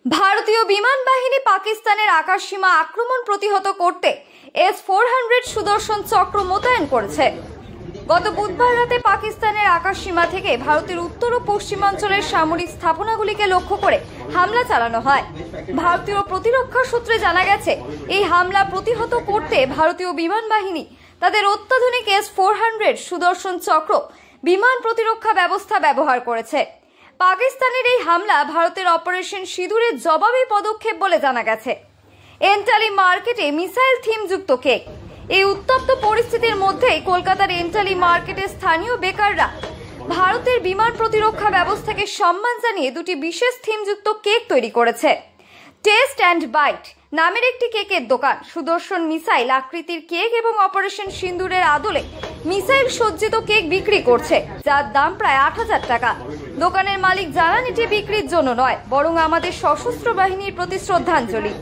ভারতীয় বিমান বাহিনী পাকিস্তানের আকাশসীমা আক্রমণ প্রতিহত করতে S-400 সুদর্শন চক্র মোতায়েন করেছে। গত বুধবার রাতে পাকিস্তানের আকাশসীমা থেকে ভারতের উত্তর ও পশ্চিমাঞ্চলের সামরিক স্থাপনাগুলিকে লক্ষ্য করে হামলা চালানো হয়। ভারতীয় প্রতিরক্ষা সূত্রে জানা গেছে, এই হামলা প্রতিহত করতে ভারতীয় বিমান বাহিনী তাদের অত্যাধুনিক S-400 সুদর্শন চক্র বিমান প্রতিরক্ষা ব্যবস্থা ব্যবহার করেছে। পাকিস্তানের এই হামলা ভারতের অপারেশন সিঁদুরের জবাবি পদক্ষেপ বলে জানা গেছে। এন্টালি মার্কেটে মিসাইল থিমযুক্ত কেক। এই উত্তপ্ত পরিস্থিতির মধ্যেই কলকাতার এন্টালি মার্কেটে স্থানীয় বেকাররা ভারতের বিমান প্রতিরক্ষা ব্যবস্থাকে সম্মান জানিয়ে দুটি বিশেষ থিমযুক্ত কেক তৈরি করেছে। টেস্ট অ্যান্ড বাইট নামের একটি কেকের দোকান সুদর্শন মিসাইল আকৃতির কেক এবং অপারেশন সিঁদুরের আদলে মিসাইল সজ্জিত কেক বিক্রি করছে, যার দাম প্রায় ৮,০০০ টাকা। দোকানের মালিক জানান, এটি বিক্রির জন্য নয়, বরং আমাদের সশস্ত্র বাহিনীর প্রতি শ্রদ্ধাঞ্জলি।